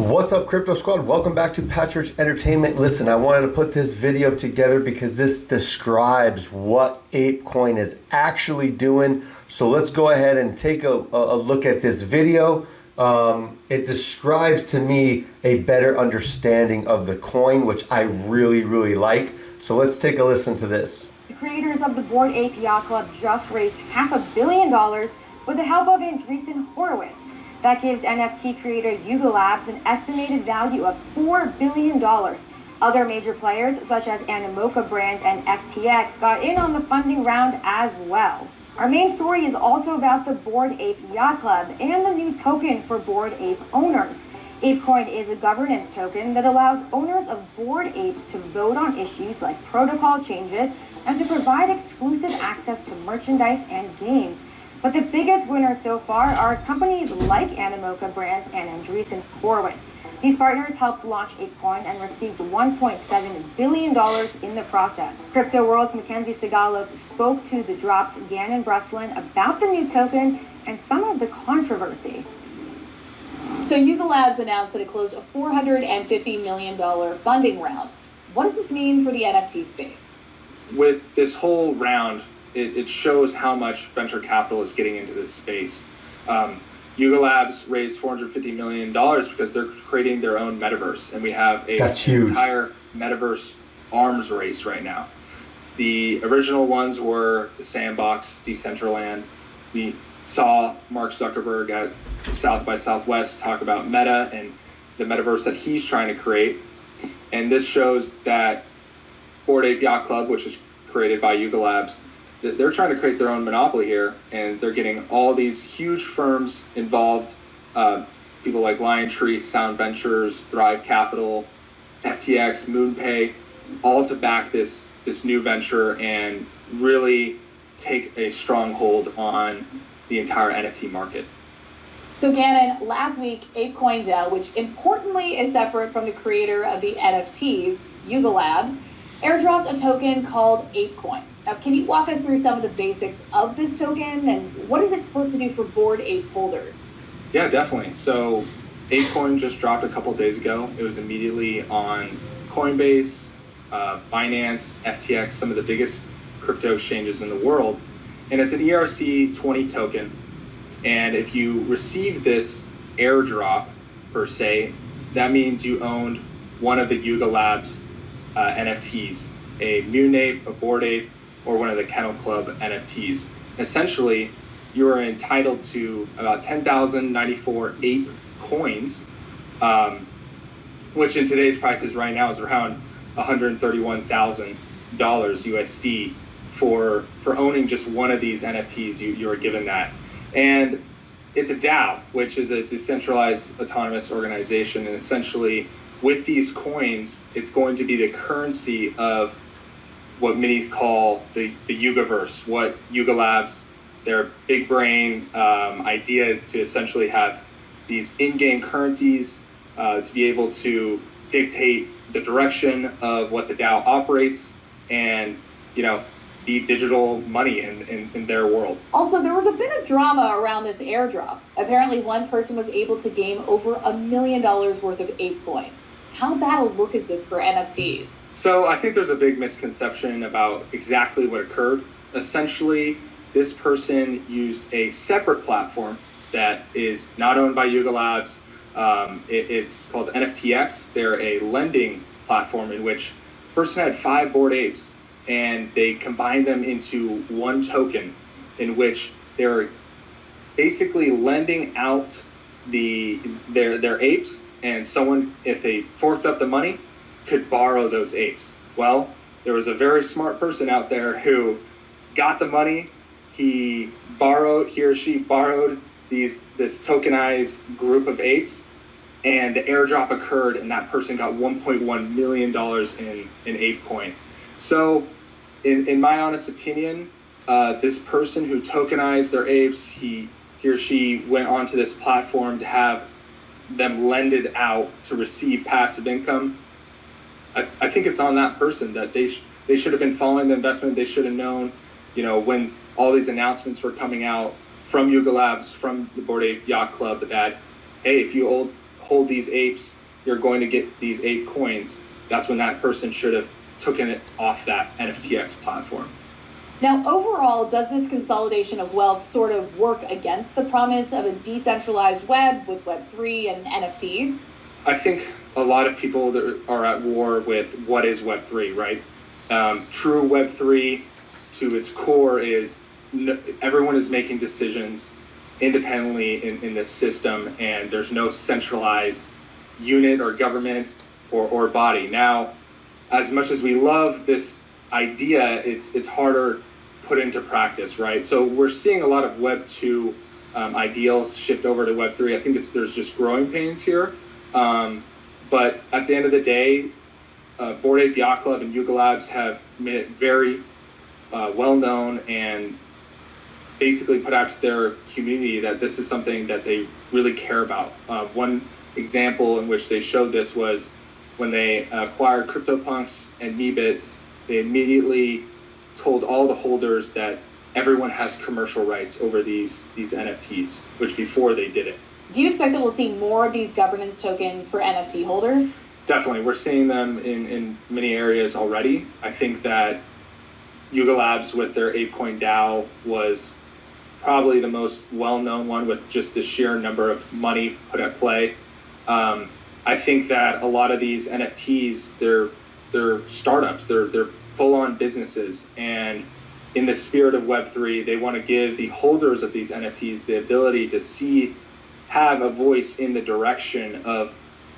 What's up, Crypto Squad? Welcome back to Patridge Entertainment. Listen, I wanted to put this video together because this describes what Ape Coin is actually doing. So let's go ahead and take a look at this video. It describes to me a better understanding of the coin, which I really like. So let's take a listen to this. The creators of the Bored Ape Yacht Club just raised $500 million with the help of Andreessen Horowitz. That gives NFT creator Yuga Labs an estimated value of $4 billion. Other major players, such as Animoca Brands and FTX, got in on the funding round as well. Our main story is also about the Bored Ape Yacht Club and the new token for Bored Ape owners. Ape Coin is a governance token that allows owners of Bored Apes to vote on issues like protocol changes and to provide exclusive access to merchandise and games. But the biggest winners so far are companies like Animoca Brands and Andreessen Horowitz. These partners helped launch Ape Coin and received $1.7 billion in the process. Crypto World's Mackenzie Sigalos spoke to the Drop's Gannon Breslin about the new token and some of the controversy. So Yuga Labs announced that it closed a $450 million funding round. What does this mean for the NFT space? With this whole round, it shows how much venture capital is getting into this space. Yuga Labs raised $450 million because they're creating their own metaverse, and we have an entire metaverse arms race right now. The original ones were the Sandbox, Decentraland. We saw Mark Zuckerberg at South by Southwest talk about Meta and the metaverse that he's trying to create. And this shows that Bored Ape Yacht Club, which is created by Yuga Labs, they're trying to create their own monopoly here, and they're getting all these huge firms involved, people like LionTree, Sound Ventures, Thrive Capital, FTX, MoonPay, all to back this new venture and really take a strong hold on the entire NFT market. So Gannon, last week, Ape Coin DAO, which importantly is separate from the creator of the NFTs, Yuga Labs, airdropped a token called Ape Coin. Now, can you walk us through some of the basics of this token and what is it supposed to do for Bored Ape holders? Yeah, definitely. So Ape Coin just dropped a couple of days ago. It was immediately on Coinbase, Binance, FTX, some of the biggest crypto exchanges in the world. And it's an ERC20 token. And if you receive this airdrop, per se, that means you owned one of the Yuga Labs NFTs, a Mutant Ape, a Bored Ape, or one of the Kennel Club NFTs. Essentially, you are entitled to about 10,094 Ape coins, which in today's prices right now is around $131,000 USD for owning just one of these NFTs. You are given that. And it's a DAO, which is a decentralized autonomous organization. And essentially, with these coins, it's going to be the currency of what many call the Yugaverse, what Yuga Labs, their big brain idea is to essentially have these in-game currencies to be able to dictate the direction of what the DAO operates and, be digital money in their world. Also, there was a bit of drama around this airdrop. Apparently, one person was able to gain over $1 million worth of Ape Coin. How bad a look is this for NFTs? So I think there's a big misconception about exactly what occurred. Essentially, this person used a separate platform that is not owned by Yuga Labs. It's called NFTX. They're a lending platform in which the person had 5 Bored Apes, and they combined them into one token in which they're basically lending out their apes, and someone, if they forked up the money, could borrow those apes. Well, there was a very smart person out there who got the money. He or she borrowed this tokenized group of apes, and the airdrop occurred, and that person got $1.1 million in Ape Coin. So in my honest opinion, this person who tokenized their apes, he or she went onto this platform to have them lended out to receive passive income. I think it's on that person that they should have been following the investment. They should have known, when all these announcements were coming out from Yuga Labs, from the Bored Ape Yacht Club, that, hey, if you hold these apes, you're going to get these ape coins. That's when that person should have taken it off that NFTX platform. Now, overall, does this consolidation of wealth sort of work against the promise of a decentralized web with Web3 and NFTs? I think a lot of people that are at war with what is Web3, right? True Web3 to its core is everyone is making decisions independently in this system, and there's no centralized unit or government or body. Now, as much as we love this idea, it's harder put into practice, right? So we're seeing a lot of Web 2 ideals shift over to Web 3. I think there's just growing pains here. But at the end of the day, Bored Ape Yacht Club and Yuga Labs have made it very well known and basically put out to their community that this is something that they really care about. One example in which they showed this was when they acquired CryptoPunks and Meebits. They immediately told all the holders that everyone has commercial rights over these NFTs, which before they didn't. Do you expect that we'll see more of these governance tokens for NFT holders? Definitely. We're seeing them in many areas already. I think that Yuga Labs with their Ape Coin DAO was probably the most well-known one with just the sheer number of money put at play. I think that a lot of these NFTs, they're startups, they're full-on businesses, and in the spirit of Web3, they want to give the holders of these NFTs the ability to have a voice in the direction of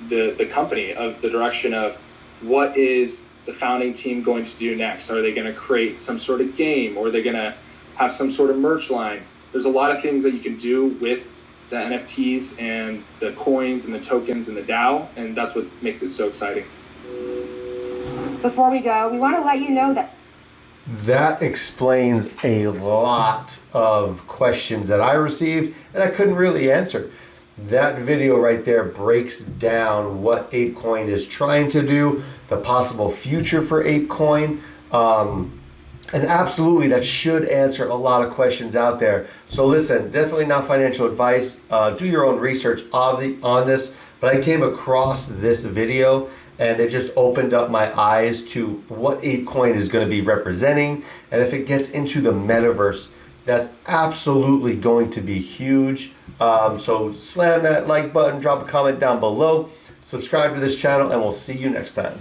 the company, of the direction of what is the founding team going to do next. Are they going to create some sort of game, or are they going to have some sort of merch line? There's a lot of things that you can do with the NFTs and the coins and the tokens and the DAO, and that's what makes it so exciting. Before we go, we want to let you know That explains a lot of questions that I received and I couldn't really answer. That video right there breaks down what Ape Coin is trying to do, the possible future for Ape Coin, and absolutely that should answer a lot of questions out there. So listen, definitely not financial advice. Do your own research on this, but I came across this video and it just opened up my eyes to what Ape Coin is going to be representing. And if it gets into the metaverse, that's absolutely going to be huge. So slam that like button, drop a comment down below, subscribe to this channel, and we'll see you next time.